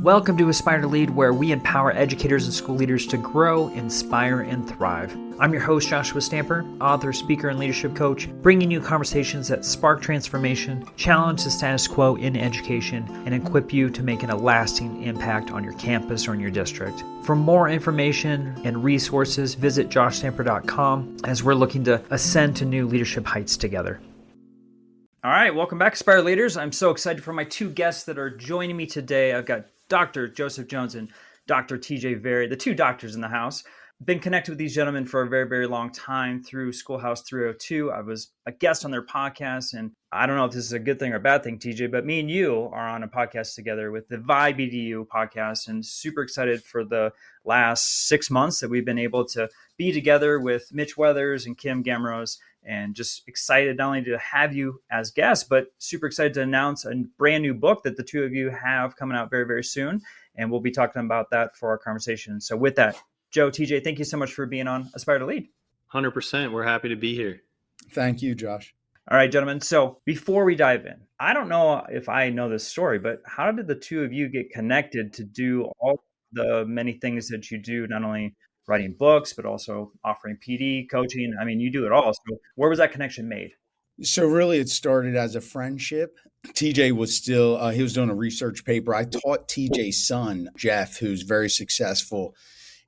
Welcome to Aspire to Lead, where we empower educators and school leaders to grow, inspire, and thrive. I'm your host, Joshua Stamper, author, speaker, and leadership coach, bringing you conversations that spark transformation, challenge the status quo in education, and equip you to make a lasting impact on your campus or in your district. For more information and resources, visit joshstamper.com as we're looking to ascend to new leadership heights together. All right, welcome back, Aspire Leaders. I'm so excited for my two guests that are joining me today. I've got Dr. Joseph Jones and Dr. TJ Vari, the two doctors in the house. Been connected with these gentlemen for a very, very long time through Schoolhouse 302. I was a guest on their podcast, and I don't know if this is a good thing or a bad thing, TJ, but me and you are on a podcast together with the Vari BDU podcast, and super excited for the last 6 months that we've been able to be together with Mitch Weathers and Kim Gamrose, and just excited not only to have you as guests, but super excited to announce a brand new book that the two of you have coming out very, very soon. And we'll be talking about that for our conversation. So with that, Joe, TJ, thank you so much for being on Aspire to Lead. 100%. We're happy to be here. Thank you, Josh. All right, gentlemen. So before we dive in, I don't know if I know this story, but how did the two of you get connected to do all the many things that you do, not only writing books, but also offering PD, coaching? I mean, you do it all. So where was that connection made? So really it started as a friendship. TJ was still, he was doing a research paper. I taught TJ's son, Jeff, who's very successful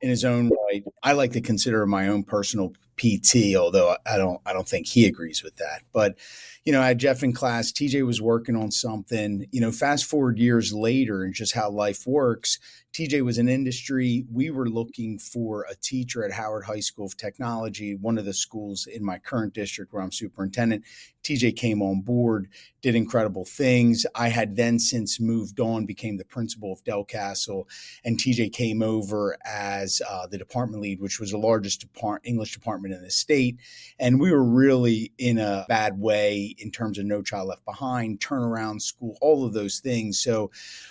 in his own right. I like to consider my own personal PT, although I don't think he agrees with that. But, I had Jeff in class. TJ was working on something, fast forward years later and just how life works. TJ was in industry. We were looking for a teacher at Howard High School of Technology, one of the schools in my current district where I'm superintendent. TJ came on board, did incredible things. I had then since moved on, became the principal of Del Castle, and TJ came over as the department lead, which was the largest English department in the state. And we were really in a bad way in terms of No Child Left Behind, turnaround school, all of those things. So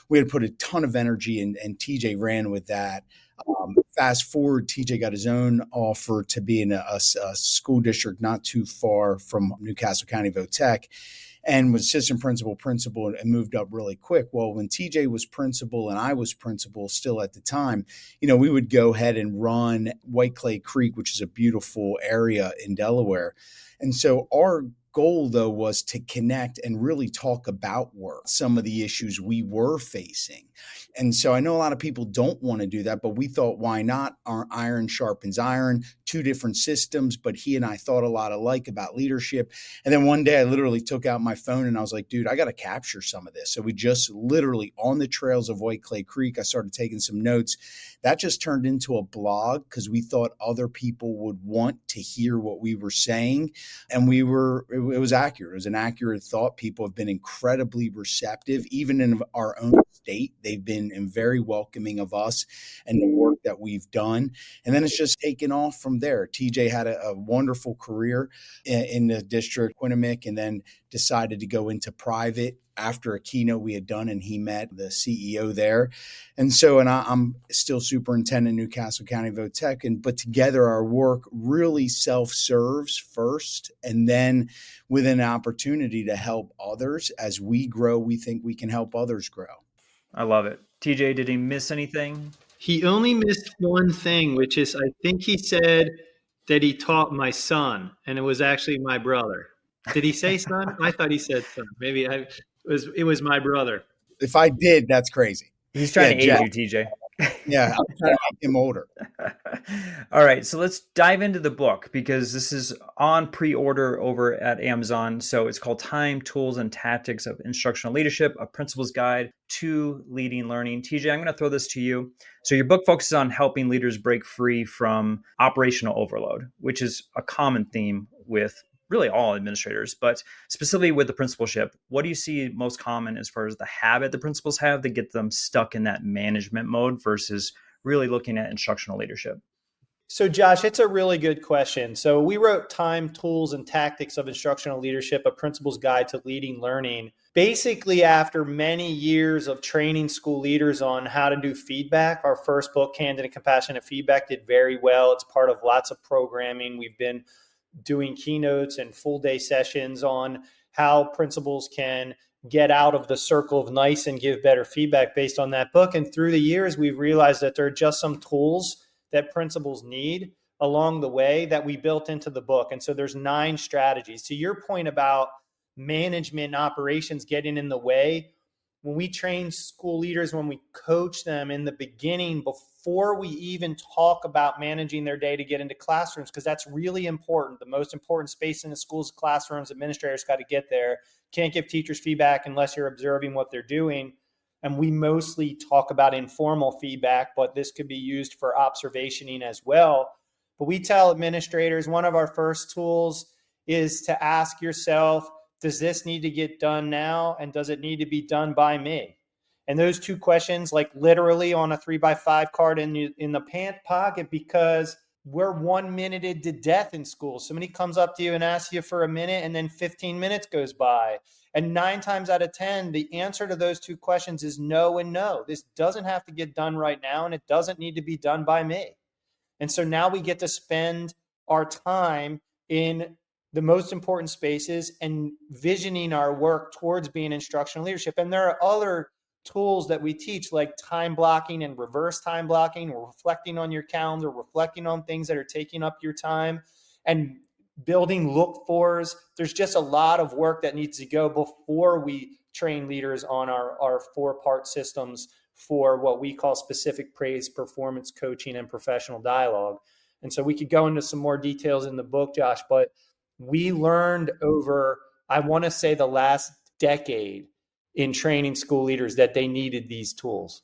we had put a ton of energy and TJ ran with that. Fast forward, TJ got his own offer to be in a school district not too far from Newcastle County Votech, and was assistant principal, and moved up really quick. Well, when TJ was principal and I was principal still at the time, we would go ahead and run White Clay Creek, which is a beautiful area in Delaware. And so our goal, though, was to connect and really talk about work, some of the issues we were facing. And so I know a lot of people don't want to do that, but we thought, why not? Our iron sharpens iron, two different systems, but he and I thought a lot alike about leadership. And then one day I literally took out my phone and I was like, dude, I got to capture some of this. So we just literally on the trails of White Clay Creek, I started taking some notes. That just turned into a blog because we thought other people would want to hear what we were saying. And it was accurate. It was an accurate thought. People have been incredibly receptive, even in our own state. They've been very welcoming of us and the work that we've done. And then it's just taken off from there. TJ had a wonderful career in the district, Quinnipiac, and then decided to go into private after a keynote we had done, and he met the CEO there. And so, I'm still superintendent in Newcastle County Votech, but together our work really self-serves first, and then with an opportunity to help others. As we grow, we think we can help others grow. I love it. TJ, did he miss anything? He only missed one thing, which is I think he said that he taught my son, and it was actually my brother. Did he say son? I thought he said son. Maybe it was my brother. If I did, that's crazy. He's trying to age you, TJ. Yeah, I'm trying to make him older. All right, so let's dive into the book because this is on pre-order over at Amazon. So it's called Time, Tools, and Tactics of Instructional Leadership, a Principal's Guide to Leading Learning. TJ, I'm going to throw this to you. So your book focuses on helping leaders break free from operational overload, which is a common theme with really all administrators, but specifically with the principalship. What do you see most common as far as the habit the principals have that get them stuck in that management mode versus really looking at instructional leadership? So Josh, it's a really good question. So we wrote Time, Tools, and Tactics of Instructional Leadership, a Principal's Guide to Leading Learning. Basically, after many years of training school leaders on how to do feedback, our first book, Candid and Compassionate Feedback, did very well. It's part of lots of programming. We've been doing keynotes and full day sessions on how principals can get out of the circle of nice and give better feedback based on that book. And through the years, we've realized that there are just some tools that principals need along the way that we built into the book. And so there's 9 strategies. To your point about management and operations getting in the way, when we train school leaders, when we coach them in the beginning, before we even talk about managing their day to get into classrooms, because that's really important. The most important space in the school's classrooms, administrators got to get there. Can't give teachers feedback unless you're observing what they're doing. And we mostly talk about informal feedback, but this could be used for observationing as well. But we tell administrators, one of our first tools is to ask yourself, does this need to get done now? And does it need to be done by me? And those 2 questions, like literally on a 3x5 card in the pant pocket, because we're 1 minuted to death in school. Somebody comes up to you and asks you for a minute, and then 15 minutes goes by. And 9 times out of 10, the answer to those 2 questions is no and no. This doesn't have to get done right now, and it doesn't need to be done by me. And so now we get to spend our time in the most important spaces and visioning our work towards being instructional leadership. And there are other tools that we teach, like time blocking and reverse time blocking, or reflecting on your calendar, reflecting on things that are taking up your time, and building look fors. There's just a lot of work that needs to go before we train leaders on our 4-part systems for what we call specific praise, performance coaching, and professional dialogue. And so we could go into some more details in the book, Josh, but we learned over, I want to say, the last decade in training school leaders that they needed these tools.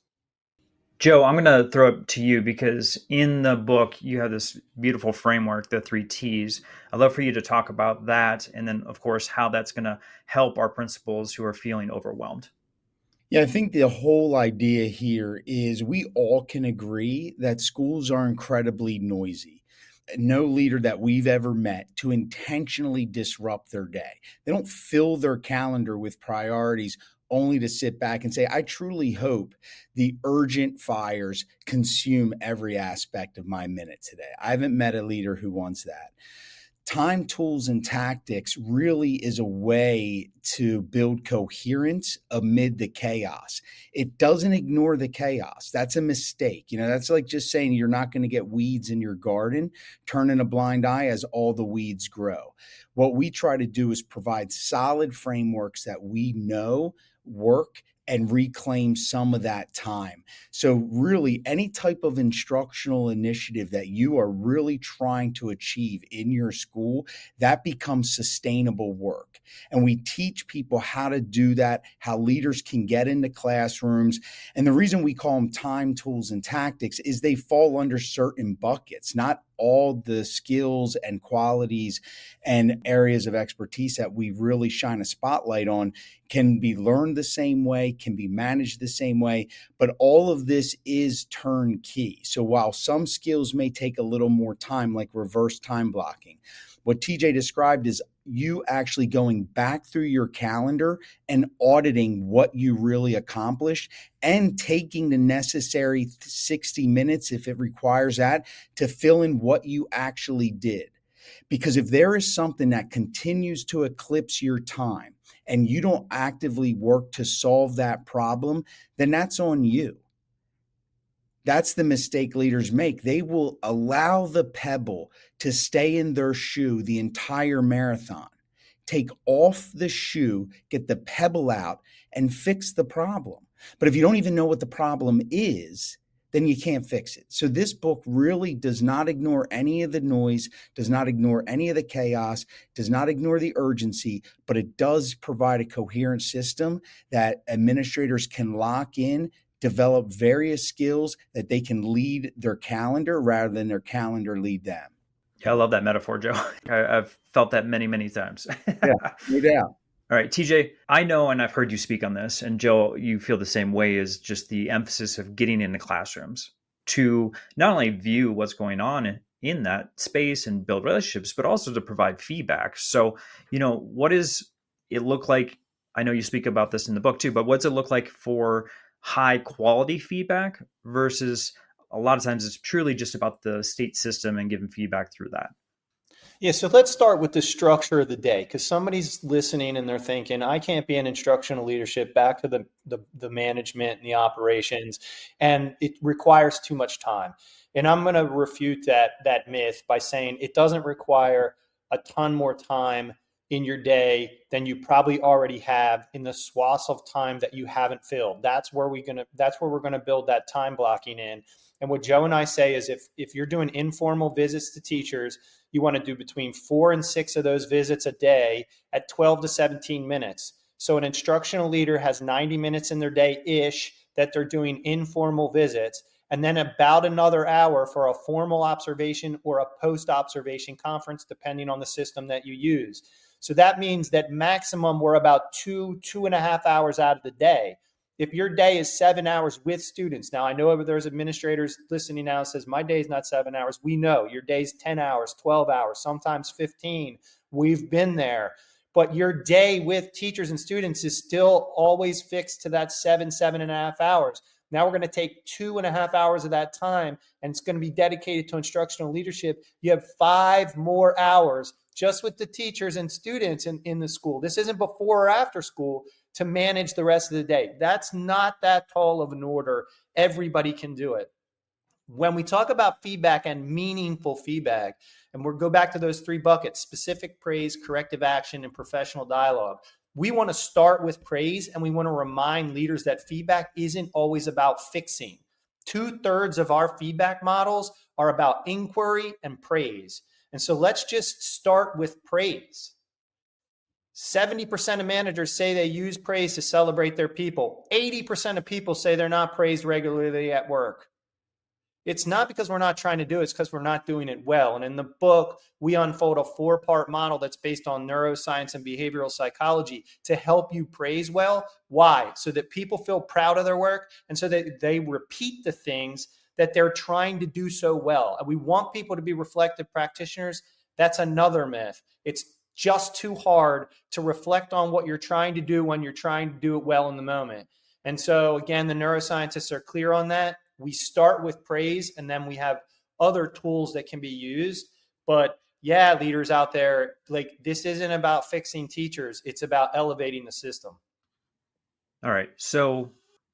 Joe, I'm going to throw it to you because in the book, you have this beautiful framework, the 3 T's. I'd love for you to talk about that. And then, of course, how that's going to help our principals who are feeling overwhelmed. Yeah, I think the whole idea here is we all can agree that schools are incredibly noisy. No leader that we've ever met to intentionally disrupt their day. They don't fill their calendar with priorities only to sit back and say, I truly hope the urgent fires consume every aspect of my minute today. I haven't met a leader who wants that. Time, tools, and tactics really is a way to build coherence amid the chaos. It doesn't ignore the chaos. That's a mistake. That's like just saying you're not going to get weeds in your garden, turning a blind eye as all the weeds grow. What we try to do is provide solid frameworks that we know work and reclaim some of that time. So really, any type of instructional initiative that you are really trying to achieve in your school, that becomes sustainable work. And we teach people how to do that, how leaders can get into classrooms. And the reason we call them time, tools, and tactics is they fall under certain buckets, not all the skills and qualities and areas of expertise that we really shine a spotlight on can be learned the same way, can be managed the same way, but all of this is turnkey. So while some skills may take a little more time, like reverse time blocking, what TJ described is you actually going back through your calendar and auditing what you really accomplished and taking the necessary 60 minutes, if it requires that, to fill in what you actually did. Because if there is something that continues to eclipse your time and you don't actively work to solve that problem, then that's on you. That's the mistake leaders make. They will allow the pebble to stay in their shoe the entire marathon. Take off the shoe, get the pebble out, and fix the problem. But if you don't even know what the problem is, then you can't fix it. So this book really does not ignore any of the noise, does not ignore any of the chaos, does not ignore the urgency, but it does provide a coherent system that administrators can lock in, develop various skills that they can lead their calendar rather than their calendar lead them. Yeah, I love that metaphor, Joe. I've felt that many, many times. Yeah, no doubt. All right, TJ, I know, and I've heard you speak on this, and Joe, you feel the same way, is just the emphasis of getting into classrooms to not only view what's going on in that space and build relationships, but also to provide feedback. So, what does it look like? I know you speak about this in the book too, but what's it look like for high quality feedback versus a lot of times it's truly just about the state system and giving feedback through that? Yeah, so let's start with the structure of the day, because somebody's listening and they're thinking, I can't be in instructional leadership, back to the management and the operations, and it requires too much time. And I'm going to refute that myth by saying it doesn't require a ton more time in your day than you probably already have in the swaths of time that you haven't filled. That's where we're going to build that time blocking in. And what Joe and I say is if you're doing informal visits to teachers, you want to do between 4 and 6 of those visits a day at 12 to 17 minutes. So an instructional leader has 90 minutes in their day-ish that they're doing informal visits, and then about another hour for a formal observation or a post-observation conference, depending on the system that you use. So that means that maximum we're about 2.5 hours out of the day. If your day is 7 hours with students, now I know there's administrators listening now says, my day's not 7 hours. We know your day's 10 hours, 12 hours, sometimes 15. We've been there. But your day with teachers and students is still always fixed to that 7.5 hours. Now we're going to take 2.5 hours of that time, and it's going to be dedicated to instructional leadership. You have 5 more hours just with the teachers and students in the school. This isn't before or after school to manage the rest of the day. That's not that tall of an order. Everybody can do it. When we talk about feedback and meaningful feedback, and we'll go back to those 3 buckets: specific praise, corrective action, and professional dialogue. We want to start with praise, and we want to remind leaders that feedback isn't always about fixing. 2/3 of our feedback models are about inquiry and praise. And so let's just start with praise. 70% of managers say they use praise to celebrate their people. 80% of people say they're not praised regularly at work. It's not because we're not trying to do it, it's because we're not doing it well. And in the book, we unfold a 4-part model that's based on neuroscience and behavioral psychology to help you praise well. Why? So that people feel proud of their work, and so that they repeat the things that they're trying to do so well. And we want people to be reflective practitioners. That's another myth. It's just too hard to reflect on what you're trying to do when you're trying to do it well in the moment. And so again, the neuroscientists are clear on that. We start with praise, and then we have other tools that can be used. But yeah, leaders out there, like, this isn't about fixing teachers. It's about elevating the system. All right. So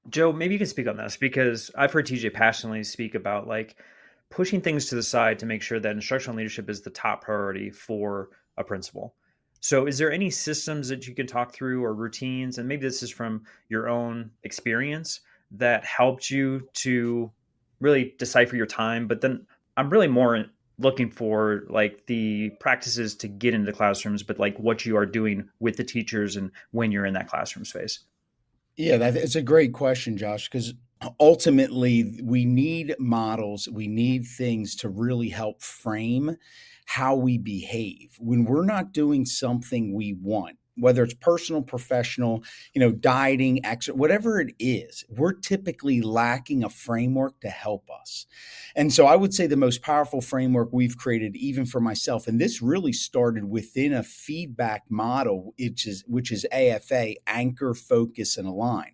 Joe, maybe you can speak on this, because I've heard TJ passionately speak about like pushing things to the side to make sure that instructional leadership is the top priority for a principal. So is there any systems that you can talk through or routines, and maybe this is from your own experience, that helped you to really decipher your time? But then I'm really more looking for like the practices to get into the classrooms, but like what you are doing with the teachers and when you're in that classroom space. Yeah, it's a great question, Josh, because ultimately we need models, we need things to really help frame how we behave when we're not doing something we want, whether it's personal, professional, dieting, exercise, whatever it is. We're typically lacking a framework to help us. And so I would say the most powerful framework we've created, even for myself, and this really started within a feedback model, which is AFA, anchor, focus, and align.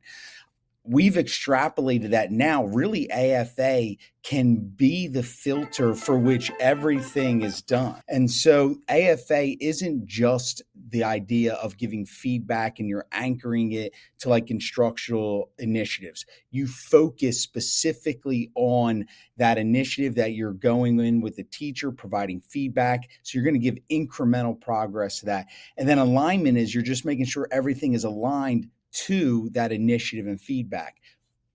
We've extrapolated that now. Really, AFA can be the filter for which everything is done. And so AFA isn't just the idea of giving feedback and you're anchoring it to like instructional initiatives. You focus specifically on that initiative that you're going in with the teacher, providing feedback. So you're going to give incremental progress to that. And then alignment is you're just making sure everything is aligned to that initiative and feedback.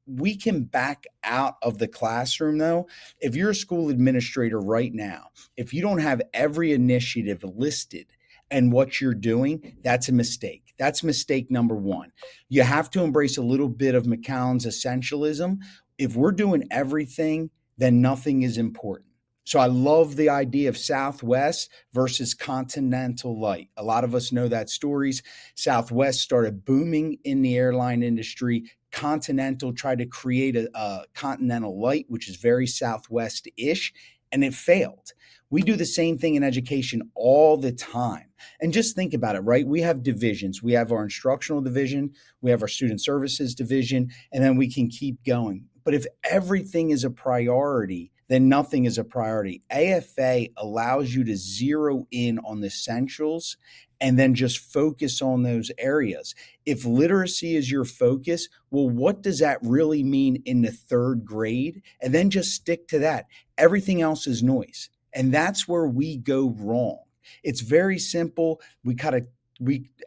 We can back out of the classroom though. If you're a school administrator right now, if you don't have every initiative listed and what you're doing, that's a mistake. That's mistake number 1. You have to embrace a little bit of McCallum's essentialism. If we're doing everything, then nothing is important. So I love the idea of Southwest versus Continental Light. A lot of us know that stories. Southwest started booming in the airline industry. Continental tried to create a Continental Light, which is very Southwest-ish, and it failed. We do the same thing in education all the time. And just think about it, right? We have divisions. We have our instructional division, we have our student services division, and then we can keep going. But if everything is a priority, then nothing is a priority. AFA allows you to zero in on the essentials and then just focus on those areas. If literacy is your focus, well, what does that really mean in the third grade? And then just stick to that. Everything else is noise. And that's where we go wrong. It's very simple. We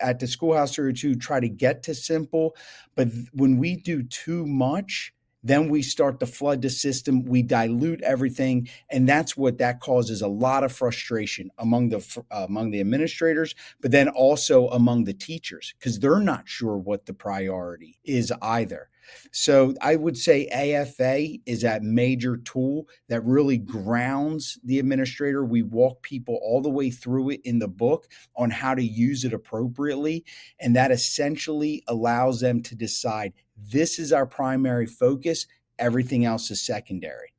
at the Schoolhouse 32 try to get to simple, but when we do too much, then we start to flood the system. We dilute everything, and that causes a lot of frustration among the administrators, but then also among the teachers because they're not sure what the priority is either. So I would say AFA is that major tool that really grounds the administrator. We walk people all the way through it in the book on how to use it appropriately, and that essentially allows them to decide this is our primary focus. Everything else is secondary.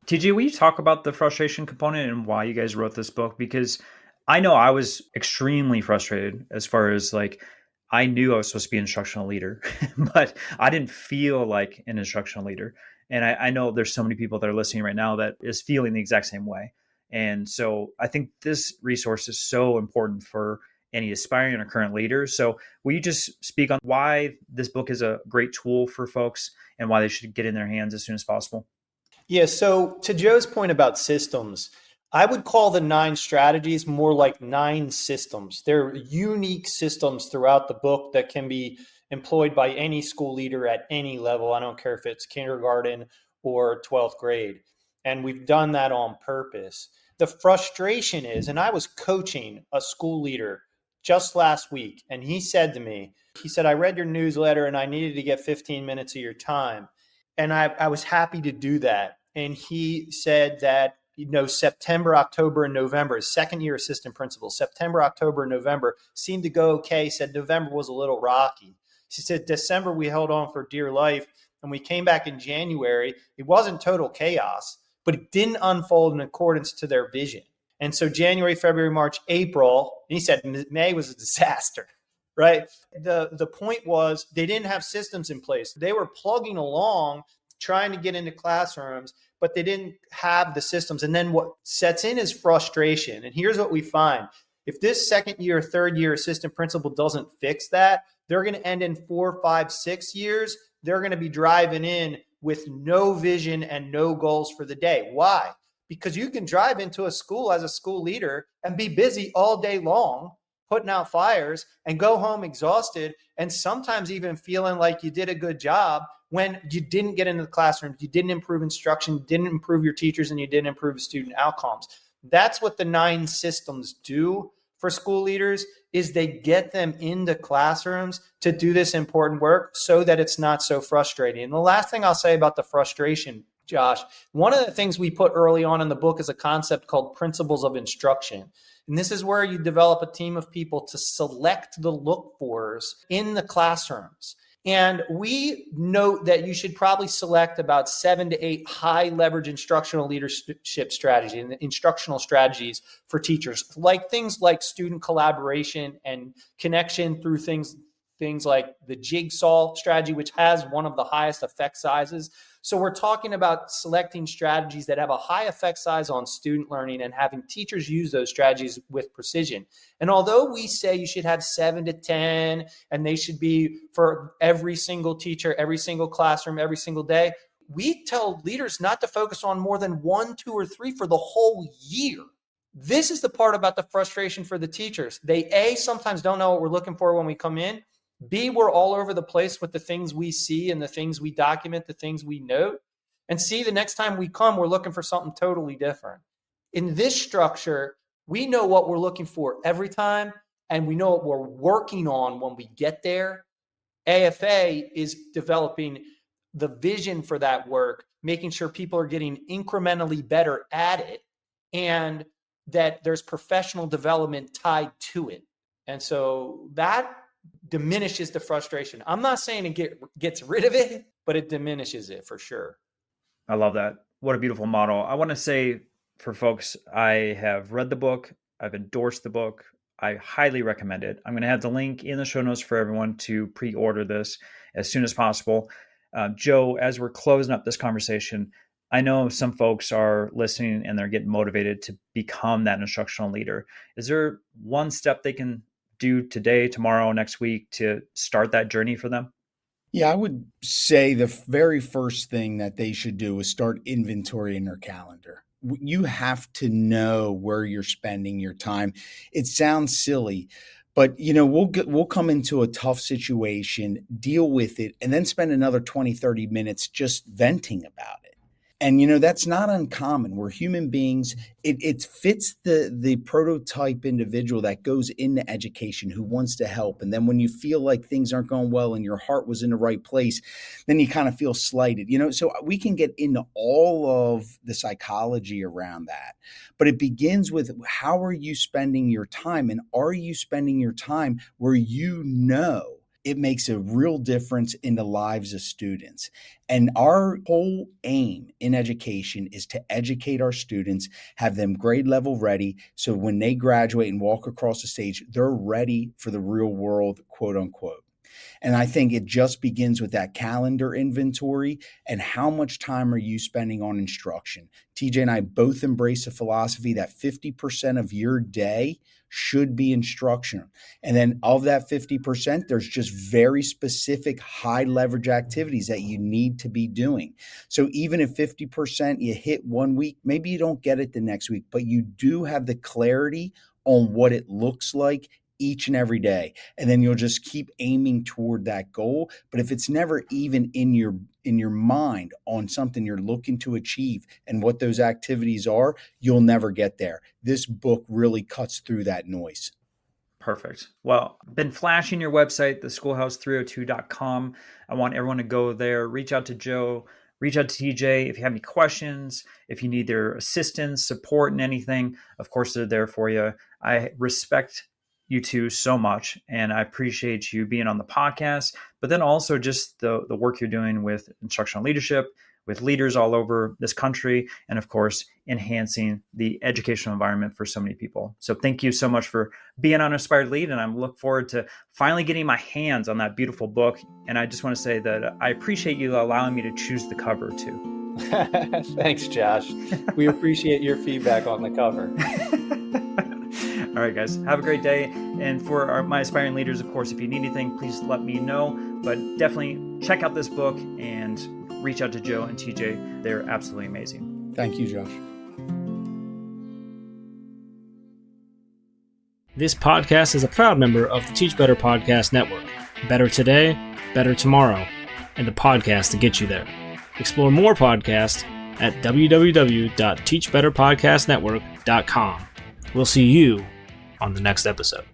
TJ, will you talk about the frustration component and why you guys wrote this book? Because I know I was extremely frustrated as far as I knew I was supposed to be an instructional leader, but I didn't feel like an instructional leader. And I know there's so many people that are listening right now that is feeling the exact same way. And so I think this resource is so important for any aspiring or current leaders. So will you just speak on why this book is a great tool for folks and why they should get in their hands as soon as possible? Yeah. So to Joe's point about systems, I would call the 9 strategies more like 9 systems. They're unique systems throughout the book that can be employed by any school leader at any level. I don't care if it's kindergarten or 12th grade. And we've done that on purpose. The frustration is, and I was coaching a school leader just last week, and he said to me, I read your newsletter and I needed to get 15 minutes of your time. And I was happy to do that. And he said that, September, October, and November, his second year assistant principal, September, October, and November seemed to go okay. He said November was a little rocky. He said December we held on for dear life. And we came back in January. It wasn't total chaos, but it didn't unfold in accordance to their vision. And so January, February, March, April, and he said May was a disaster, right? The point was they didn't have systems in place. They were plugging along, trying to get into classrooms, but they didn't have the systems. And then what sets in is frustration. And here's what we find. If this second year, third year assistant principal doesn't fix that, they're going to end in 4, 5, 6 years. They're going to be driving in with no vision and no goals for the day. Why? Because you can drive into a school as a school leader and be busy all day long, putting out fires, and go home exhausted, and sometimes even feeling like you did a good job when you didn't get into the classroom, you didn't improve instruction, you didn't improve your teachers, and you didn't improve student outcomes. That's what the 9 systems do for school leaders, is they get them into classrooms to do this important work so that it's not so frustrating. And the last thing I'll say about the frustration, Josh, one of the things we put early on in the book is a concept called principles of instruction. And this is where you develop a team of people to select the look-fors in the classrooms. And we note that you should probably select about 7 to 8 high leverage instructional leadership strategies and instructional strategies for teachers, like things like student collaboration and connection through things like the jigsaw strategy, which has one of the highest effect sizes. So we're talking about selecting strategies that have a high effect size on student learning and having teachers use those strategies with precision. And although we say you should have 7 to 10, and they should be for every single teacher, every single classroom, every single day, we tell leaders not to focus on more than 1, 2, or 3 for the whole year. This is the part about the frustration for the teachers. They, sometimes don't know what we're looking for when we come in. B, we're all over the place with the things we see and the things we document, the things we note. And C, the next time we come, we're looking for something totally different. In this structure, we know what we're looking for every time, and we know what we're working on when we get there. AFA is developing the vision for that work, making sure people are getting incrementally better at it, and that there's professional development tied to it. And so that diminishes the frustration. I'm not saying it gets rid of it, but it diminishes it for sure. I love that. What a beautiful model. I want to say for folks, I have read the book. I've endorsed the book. I highly recommend it. I'm going to have the link in the show notes for everyone to pre-order this as soon as possible. Joe, as we're closing up this conversation, I know some folks are listening and they're getting motivated to become that instructional leader. Is there one step they can do today, tomorrow, next week to start that journey for them? Yeah, I would say the very first thing that they should do is start inventorying their calendar. You have to know where you're spending your time. It sounds silly, but we'll come into a tough situation, deal with it, and then spend another 20, 30 minutes just venting about it. And, that's not uncommon. We're human beings. It fits the prototype individual that goes into education who wants to help. And then when you feel like things aren't going well and your heart was in the right place, then you kind of feel slighted, so we can get into all of the psychology around that. But it begins with, how are you spending your time? And are you spending your time where it makes a real difference in the lives of students? And our whole aim in education is to educate our students, have them grade level ready, so when they graduate and walk across the stage, they're ready for the real world, quote unquote. And I think it just begins with that calendar inventory and how much time are you spending on instruction. TJ and I both embrace the philosophy that 50% of your day should be instruction. And then of that 50%, there's just very specific high leverage activities that you need to be doing. So even if 50% you hit one week, maybe you don't get it the next week, but you do have the clarity on what it looks like each and every day. And then you'll just keep aiming toward that goal. But if it's never even in your mind on something you're looking to achieve and what those activities are, you'll never get there. This book really cuts through that noise. Perfect. Well, been flashing your website, theschoolhouse302.com. I want everyone to go there, reach out to Joe, reach out to TJ if you have any questions, if you need their assistance, support, and anything. Of course, they're there for you. I respect you two so much, and I appreciate you being on the podcast, but then also just the work you're doing with instructional leadership, with leaders all over this country, and of course, enhancing the educational environment for so many people. So thank you so much for being on Inspired Lead, and I look forward to finally getting my hands on that beautiful book. And I just want to say that I appreciate you allowing me to choose the cover too. Thanks, Josh. We appreciate your feedback on the cover. All right, guys, have a great day. And for my aspiring leaders, of course, if you need anything, please let me know. But definitely check out this book and reach out to Joe and TJ. They're absolutely amazing. Thank you, Josh. This podcast is a proud member of the Teach Better Podcast Network. Better today, better tomorrow, and the podcast to get you there. Explore more podcasts at www.teachbetterpodcastnetwork.com. We'll see you on the next episode.